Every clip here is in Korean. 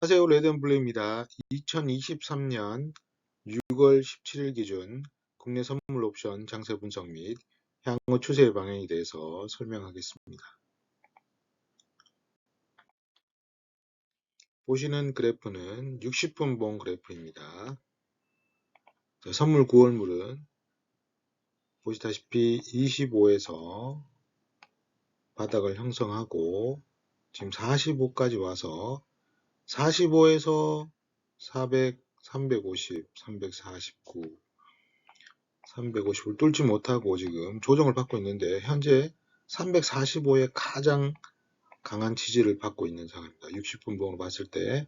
안녕하세요. 레드앤블루입니다. 2023년 6월 17일 기준 국내 선물 옵션 장세 분석 및 향후 추세 방향에 대해서 설명하겠습니다. 보시는 그래프는 60분 봉 그래프입니다. 선물 9월물은 보시다시피 25에서 바닥을 형성하고 지금 45까지 와서 45에서 400, 350, 349 350을 뚫지 못하고 지금 조정을 받고 있는데 현재 345의 가장 강한 지지를 받고 있는 상황입니다. 60분 봉으로 봤을 때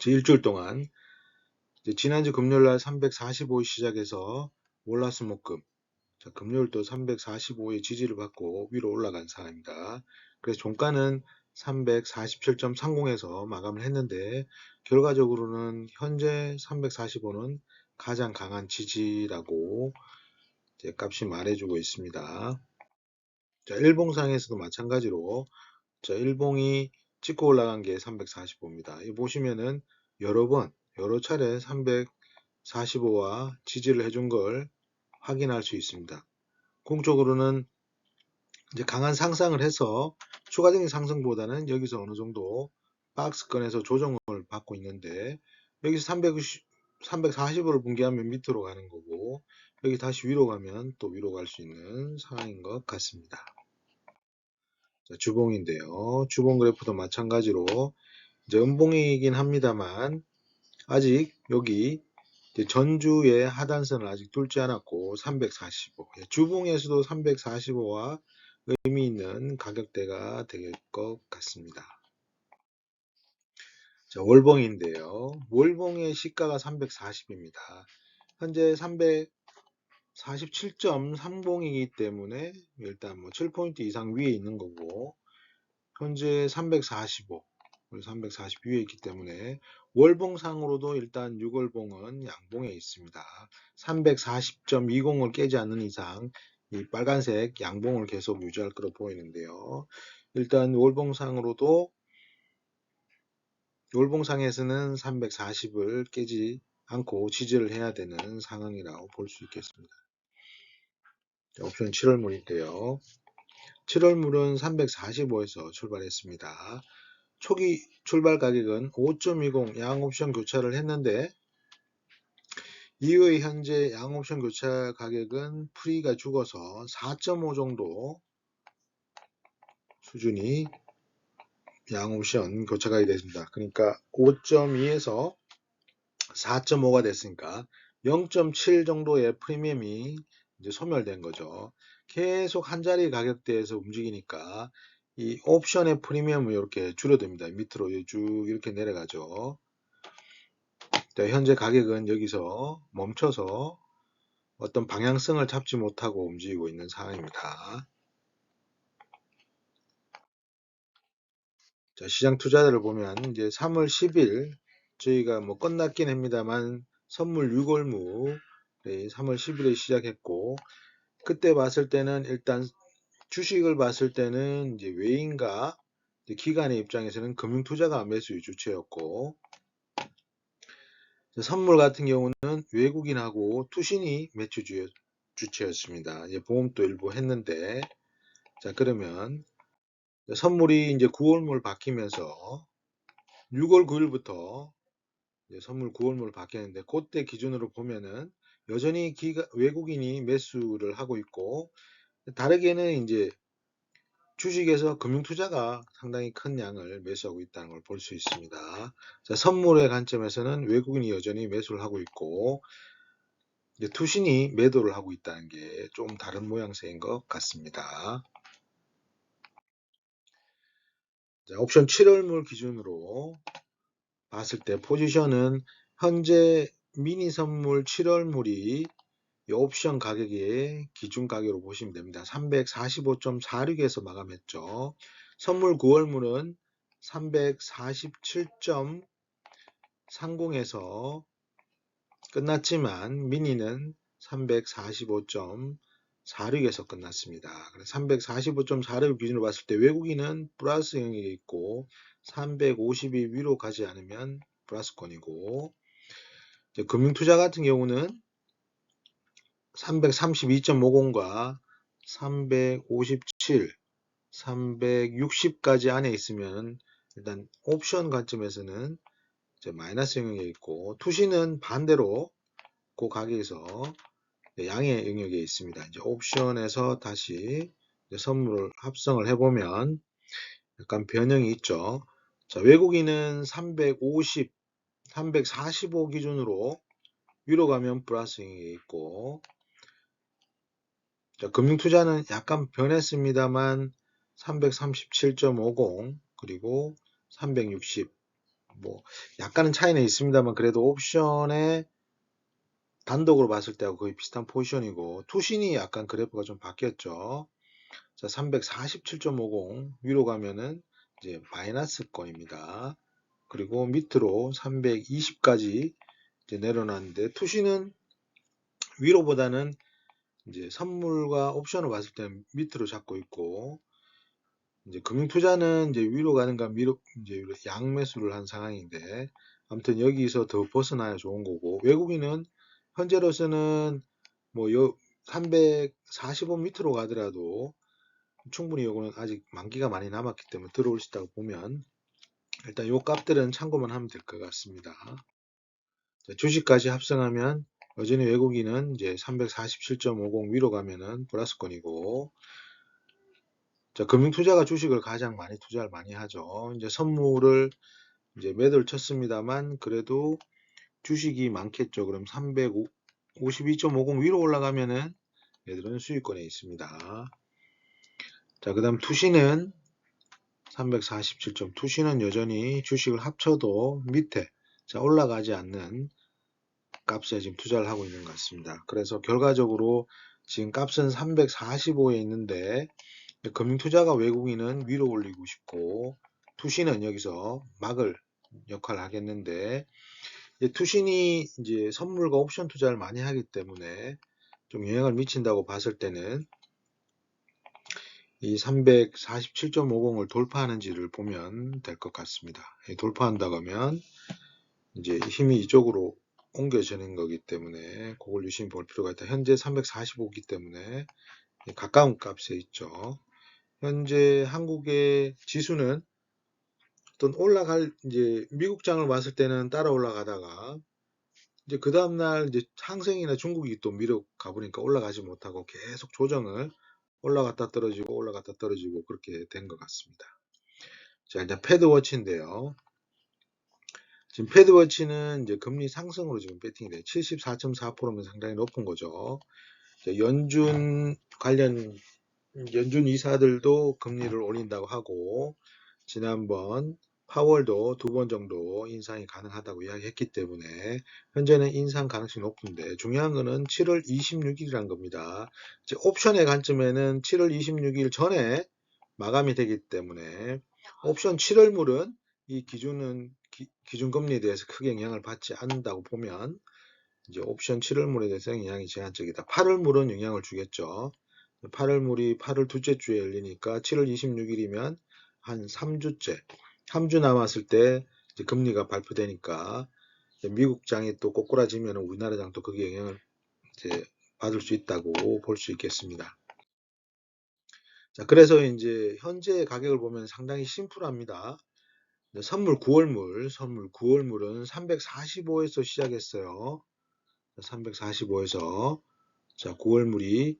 일주일 동안 지난주 금요일날 345의 시작해서 월화수목금 금요일도 345의 지지를 받고 위로 올라간 상황입니다. 그래서 종가는 347.30에서 마감을 했는데 결과적으로는 현재 345는 가장 강한 지지라고 값이 말해주고 있습니다. 자, 일봉상에서도 마찬가지로 일봉이 찍고 올라간 게 345입니다. 이 보시면은 여러 차례 345와 지지를 해준 걸 확인할 수 있습니다. 공적으로는 이제 강한 상승을 해서 추가적인 상승보다는 여기서 어느 정도 박스권에서 조정을 받고 있는데 여기서 340을 붕괴하면 밑으로 가는 거고 여기 다시 위로 가면 또 위로 갈 수 있는 상황인 것 같습니다. 자, 주봉인데요. 주봉 그래프도 마찬가지로 이제 음봉이긴 합니다만 아직 여기 전주의 하단선을 아직 뚫지 않았고 345 주봉에서도 345와 의미 있는 가격대가 될 것 같습니다. 자, 월봉인데요. 월봉의 시가가 340입니다. 현재 347.30이기 때문에 일단 뭐 7포인트 이상 위에 있는 거고 현재 345 위에 있기 때문에 월봉상으로도 일단 6월봉은 양봉에 있습니다. 340.20을 깨지 않는 이상 이 빨간색 양봉을 계속 유지할 것으로 보이는데요. 일단 월봉상으로도 월봉상에서는 340을 깨지 않고 지지를 해야 되는 상황이라고 볼 수 있겠습니다. 자, 옵션 7월물인데요. 7월물은 345에서 출발했습니다. 초기 출발 가격은 5.20 양옵션 교차를 했는데 이후에 현재 양옵션 교차 가격은 프리가 죽어서 4.5 정도 수준이 양옵션 교차 가격이 됐습니다. 그러니까 5.2에서 4.5가 됐으니까 0.7 정도의 프리미엄이 이제 소멸된 거죠. 계속 한 자리 가격대에서 움직이니까 이 옵션의 프리미엄을 이렇게 줄어듭니다. 밑으로 쭉 이렇게 내려가죠. 자, 현재 가격은 여기서 멈춰서 어떤 방향성을 잡지 못하고 움직이고 있는 상황입니다. 자, 시장 투자자를 보면 이제 3월 10일 저희가 뭐 끝났긴 합니다만 선물 6월무 3월 10일에 시작했고 그때 봤을 때는 일단 주식을 봤을 때는 이제 외인과 이제 기관의 입장에서는 금융투자가 매수 주체였고 선물 같은 경우는 외국인하고 투신이 매수 주체였습니다. 이제 보험도 일부 했는데 자 그러면 선물이 이제 9월물 바뀌면서 6월 9일부터 선물 9월물 바뀌었는데 그때 기준으로 보면은 여전히 외국인이 매수를 하고 있고 다르게는 이제 주식에서 금융투자가 상당히 큰 양을 매수하고 있다는 걸 볼 수 있습니다. 자, 선물의 관점에서는 외국인이 여전히 매수를 하고 있고 이제 투신이 매도를 하고 있다는 게 좀 다른 모양새인 것 같습니다. 자, 옵션 7월물 기준으로 봤을 때 포지션은 현재 미니 선물 7월물이 옵션 가격의 기준 가격으로 보시면 됩니다. 345.46에서 마감했죠. 선물 9월물은 347.30에서 끝났지만 미니는 345.46에서 끝났습니다. 345.46 기준으로 봤을 때 외국인은 플러스 영역에 있고 350이 위로 가지 않으면 플러스권이고, 금융투자 같은 경우는 332.50과 357, 360까지 안에 있으면 일단 옵션 관점에서는 이제 마이너스 영역에 있고, 투시는 반대로 그 가격에서 양의 영역에 있습니다. 이제 옵션에서 다시 선물을 합성을 해보면 약간 변형이 있죠. 자, 외국인은 350, 345 기준으로 위로 가면 플러스 영역에 있고, 자, 금융투자는 약간 변했습니다만 337.50 그리고 360 뭐 약간은 차이는 있습니다만 그래도 옵션에 단독으로 봤을 때하고 거의 비슷한 포지션이고, 투신이 약간 그래프가 좀 바뀌었죠. 자, 347.50 위로 가면은 이제 마이너스권입니다. 그리고 밑으로 320까지 이제 내려놨는데, 투신은 위로보다는 이제 선물과 옵션을 봤을 때는 밑으로 잡고 있고, 이제 금융투자는 이제 위로 가는가 위로 이제 양매수를 한 상황인데, 아무튼 여기서 더 벗어나야 좋은 거고, 외국인은 현재로서는 뭐 345 밑으로 가더라도 충분히 요거는 아직 만기가 많이 남았기 때문에 들어올 수 있다고 보면 일단 요 값들은 참고만 하면 될 것 같습니다. 자, 주식까지 합성하면 여전히 외국인은 이제 347.50 위로 가면은 플러스권이고, 자, 금융투자가 주식을 가장 많이 투자를 많이 하죠. 이제 선물을 이제 매도를 쳤습니다만 그래도 주식이 많겠죠. 그럼 352.50 위로 올라가면은 얘들은 수익권에 있습니다. 자, 그 다음 투시는 347점. 투시는 여전히 주식을 합쳐도 밑에 자, 올라가지 않는 값에 지금 투자를 하고 있는 것 같습니다. 그래서 결과적으로 지금 값은 345에 있는데, 금융투자가 외국인은 위로 올리고 싶고, 투신은 여기서 막을 역할을 하겠는데, 투신이 이제 선물과 옵션 투자를 많이 하기 때문에 좀 영향을 미친다고 봤을 때는 이 347.50을 돌파하는지를 보면 될 것 같습니다. 돌파한다고 하면 이제 힘이 이쪽으로 옮겨지는 거기 때문에 그걸 유심히 볼 필요가 있다. 현재 345이기 때문에 가까운 값에 있죠. 현재 한국의 지수는 어떤 이제 미국장을 봤을 때는 따라 올라가다가 이제 그 다음날 이제 항생이나 중국이 또 미국 가보니까 올라가지 못하고 계속 조정을 올라갔다 떨어지고 그렇게 된 것 같습니다. 자, 이제 패드워치인데요. 지금 패드워치는 이제 금리 상승으로 지금 배팅이 돼요. 74.4%면 상당히 높은 거죠. 연준 이사들도 금리를 올린다고 하고, 지난번 파월도 2번 정도 인상이 가능하다고 이야기했기 때문에 현재는 인상 가능성이 높은데, 중요한 거는 7월 26일이란 겁니다. 이제 옵션의 관점에는 7월 26일 전에 마감이 되기 때문에 옵션 7월물은 이 기준금리에 대해서 크게 영향을 받지 않는다고 보면 이제 옵션 7월물에 대해서 영향이 제한적이다. 8월물은 영향을 주겠죠. 8월물이 8월 둘째 주에 열리니까 7월 26일이면 한 3주째, 3주 남았을 때 이제 금리가 발표되니까 미국장이 또 꼬꾸라지면 우리나라장도 거기에 영향을 이제 받을 수 있다고 볼 수 있겠습니다. 자, 그래서 이제 현재 가격을 보면 상당히 심플합니다. 선물 9월물은 345에서 시작했어요. 345에서 자, 9월물이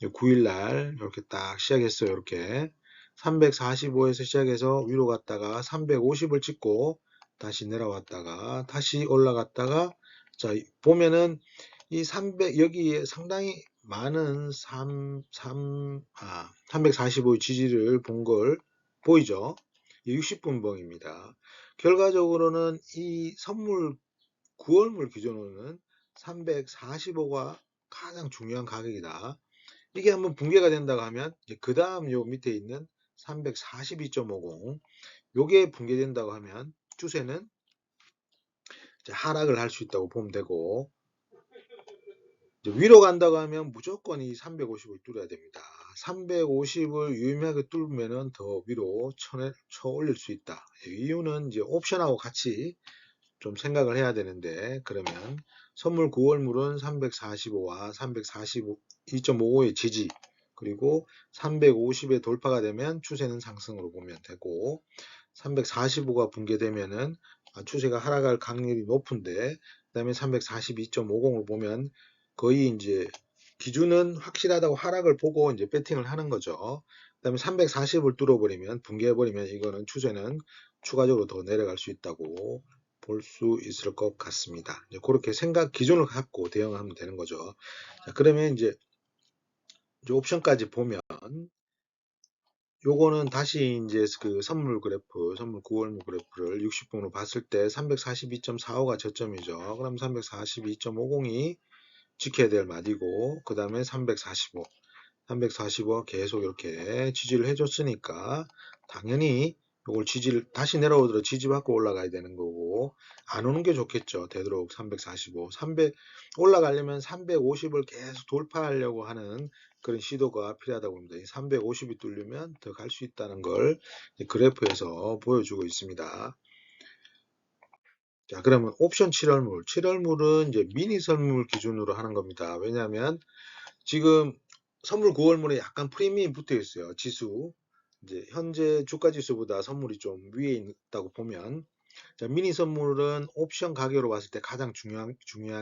9일날 이렇게 딱 시작했어요. 이렇게 345에서 시작해서 위로 갔다가 350을 찍고 다시 내려왔다가 다시 올라갔다가, 자, 보면은 이 300 여기에 상당히 많은 345의 지지를 본 걸 보이죠? 60분봉입니다. 결과적으로는 이 선물 9월물 기준으로는 345가 가장 중요한 가격이다. 이게 한번 붕괴가 된다고 하면 그 다음 요 밑에 있는 342.50 요게 붕괴된다고 하면 추세는 하락을 할 수 있다고 보면 되고, 위로 간다고 하면 무조건 이 350을 뚫어야 됩니다. 350을 유의미하게 뚫으면은 더 위로 쳐 올릴 수 있다. 이유는 이제 옵션하고 같이 좀 생각을 해야 되는데, 그러면 선물 9월물은 345와 342.55의 지지, 그리고 350에 돌파가 되면 추세는 상승으로 보면 되고, 345가 붕괴되면은 추세가 하락할 확률이 높은데, 그다음에 342.50을 보면 거의 이제 기준은 확실하다고 하락을 보고 이제 배팅을 하는 거죠. 그다음에 340을 뚫어버리면, 붕괴해버리면 이거는 추세는 추가적으로 더 내려갈 수 있다고 볼 수 있을 것 같습니다. 그렇게 생각 기준을 갖고 대응을 하면 되는 거죠. 자, 그러면 이제 옵션까지 보면, 요거는 다시 이제 그 선물 그래프, 선물 9월물 그래프를 60분으로 봤을 때 342.45가 저점이죠. 그럼 342.50이 지켜야 될 마디고, 그 다음에 345 계속 이렇게 지지를 해줬으니까 당연히 이걸 지지를 다시 내려오더라도 지지받고 올라가야 되는 거고, 안 오는 게 좋겠죠. 되도록 345, 300 올라가려면 350을 계속 돌파하려고 하는 그런 시도가 필요하다고 봅니다. 350이 뚫리면 더 갈 수 있다는 걸 그래프에서 보여주고 있습니다. 자, 그러면 옵션 7월물, 7월물은 이제 미니 선물 기준으로 하는 겁니다. 왜냐하면 지금 선물 9월물에 약간 프리미엄이 붙어 있어요. 지수. 이제 현재 주가 지수보다 선물이 좀 위에 있다고 보면, 자, 미니 선물은 옵션 가격으로 봤을 때 가장 중요한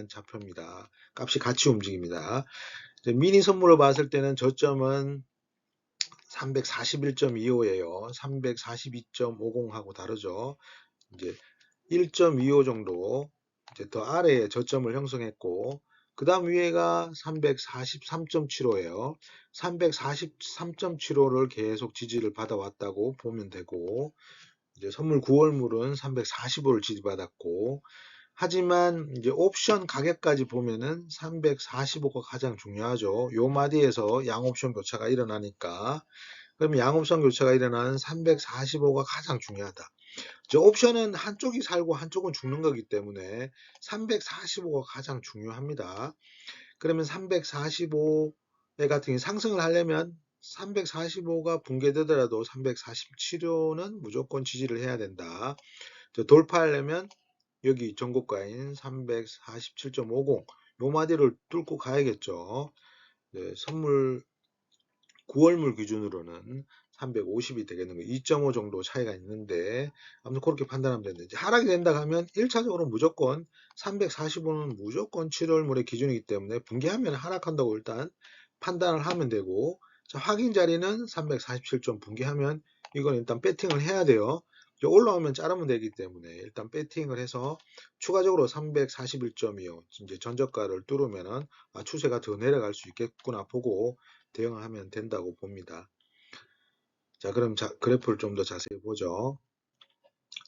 좌표입니다. 값이 같이 움직입니다. 미니 선물을 봤을 때는 저점은 341.25예요. 342.50하고 다르죠. 이제 1.25 정도 이제 더 아래에 저점을 형성했고, 그 다음 위에가 343.75예요. 343.75를 계속 지지를 받아왔다고 보면 되고, 이제 선물 9월물은 345를 지지받았고, 하지만 이제 옵션 가격까지 보면은 345가 가장 중요하죠. 요 마디에서 양옵션 교차가 일어나니까, 그럼 양옵션 교차가 일어나는 345가 가장 중요하다. 저 옵션은 한쪽이 살고 한쪽은 죽는 거기 때문에 345가 가장 중요합니다. 그러면 345에 같은 경우 상승을 하려면 345가 붕괴되더라도 347호는 무조건 지지를 해야 된다. 돌파하려면 여기 전고가인 347.50 요 마디를 뚫고 가야겠죠. 네, 선물 9월물 기준으로는 350이 되겠는 거예요. 2.5 정도 차이가 있는데 아무튼 그렇게 판단하면 되는데, 하락이 된다 하면 1차적으로 무조건 345는 무조건 7월물의 기준이기 때문에 붕괴하면 하락한다고 일단 판단을 하면 되고, 자, 확인 자리는 347점 붕괴하면 이건 일단 배팅을 해야 돼요. 올라오면 자르면 되기 때문에 일단 배팅을 해서 추가적으로 341.25 이제 전저가를 뚫으면은 추세가 더 내려갈 수 있겠구나 보고 대응을 하면 된다고 봅니다. 자, 그럼 그래프를 좀 더 자세히 보죠.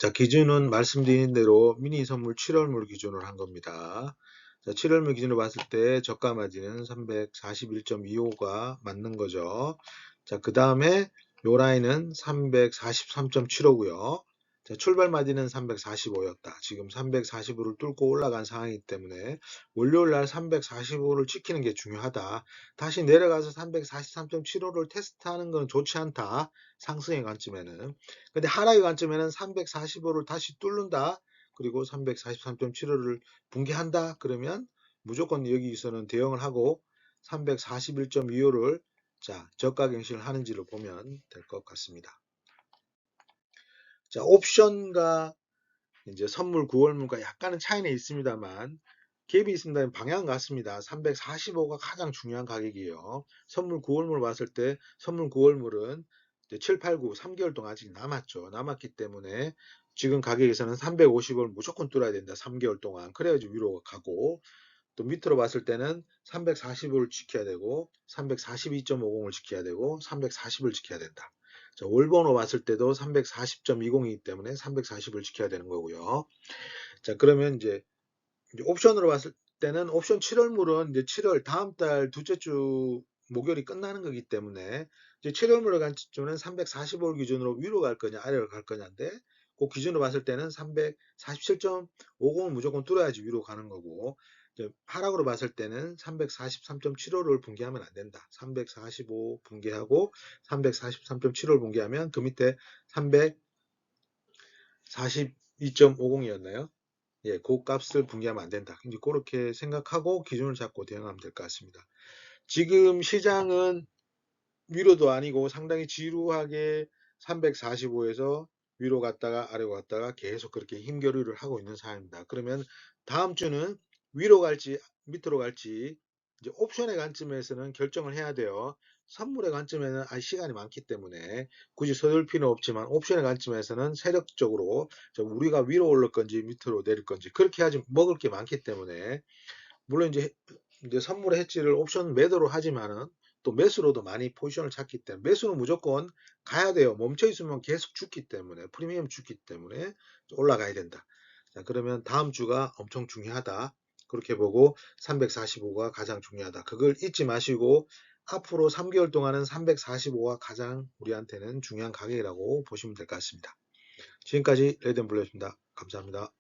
자, 기준은 말씀드린 대로 미니 선물 7월물 기준으로 한 겁니다. 자, 7월물 기준으로 봤을 때 저가 마진은 341.25가 맞는 거죠. 자, 그 다음에 요 라인은 343.75고요. 자, 출발 마진은 345였다. 지금 345를 뚫고 올라간 상황이기 때문에 월요일 날 345를 지키는 게 중요하다. 다시 내려가서 343.75를 테스트하는 건 좋지 않다. 상승의 관점에는. 근데 하락의 관점에는 345를 다시 뚫는다. 그리고 343.75를 붕괴한다. 그러면 무조건 여기서는 대응을 하고 341.25를 자, 저가 갱신을 하는지를 보면 될 것 같습니다. 자, 옵션과 이제 선물 9월물과 약간은 차이는 있습니다만 갭이 있습니다. 방향은 같습니다. 345가 가장 중요한 가격이에요. 선물 9월물 봤을 때 선물 9월물은 7, 8, 9, 3개월 동안 아직 남았죠. 남았기 때문에 지금 가격에서는 350을 무조건 뚫어야 된다. 3개월 동안. 그래야지 위로 가고, 또 밑으로 봤을 때는 345를 지켜야 되고 342.50을 지켜야 되고 340을 지켜야 된다. 자, 월봉으로 봤을 때도 340.20이기 때문에 340을 지켜야 되는 거고요. 자, 그러면 이제 옵션으로 봤을 때는 옵션 7월물은 이제 7월 다음 달 둘째 주 목요일이 끝나는 거기 때문에 이제 7월물을 간 주는 345를 기준으로 위로 갈 거냐 아래로 갈 거냐인데, 그 기준으로 봤을 때는 347.50은 무조건 뚫어야지 위로 가는 거고, 하락으로 봤을 때는 343.75를 붕괴하면 안 된다. 345 붕괴하고 343.75를 붕괴하면 그 밑에 342.50이었나요? 예, 그 값을 붕괴하면 안 된다. 이제 그렇게 생각하고 기준을 잡고 대응하면 될 것 같습니다. 지금 시장은 위로도 아니고 상당히 지루하게 345에서 위로 갔다가 아래로 갔다가 계속 그렇게 힘겨루기를 하고 있는 상황입니다. 그러면 다음 주는 위로 갈지 밑으로 갈지 이제 옵션의 관점에서는 결정을 해야 돼요. 선물의 관점에는 시간이 많기 때문에 굳이 서둘 필요는 없지만 옵션의 관점에서는 세력적으로 우리가 위로 올릴 건지 밑으로 내릴 건지 그렇게 하지 먹을 게 많기 때문에 물론 이제 선물의 해지를 옵션 매도로 하지만은 또 매수로도 많이 포지션을 잡기 때문에 매수는 무조건 가야 돼요. 멈춰 있으면 계속 죽기 때문에 프리미엄 죽기 때문에 올라가야 된다. 자, 그러면 다음 주가 엄청 중요하다. 그렇게 보고 345가 가장 중요하다. 그걸 잊지 마시고 앞으로 3개월 동안은 345가 가장 우리한테는 중요한 가격이라고 보시면 될 것 같습니다. 지금까지 레드앤블루였습니다. 감사합니다.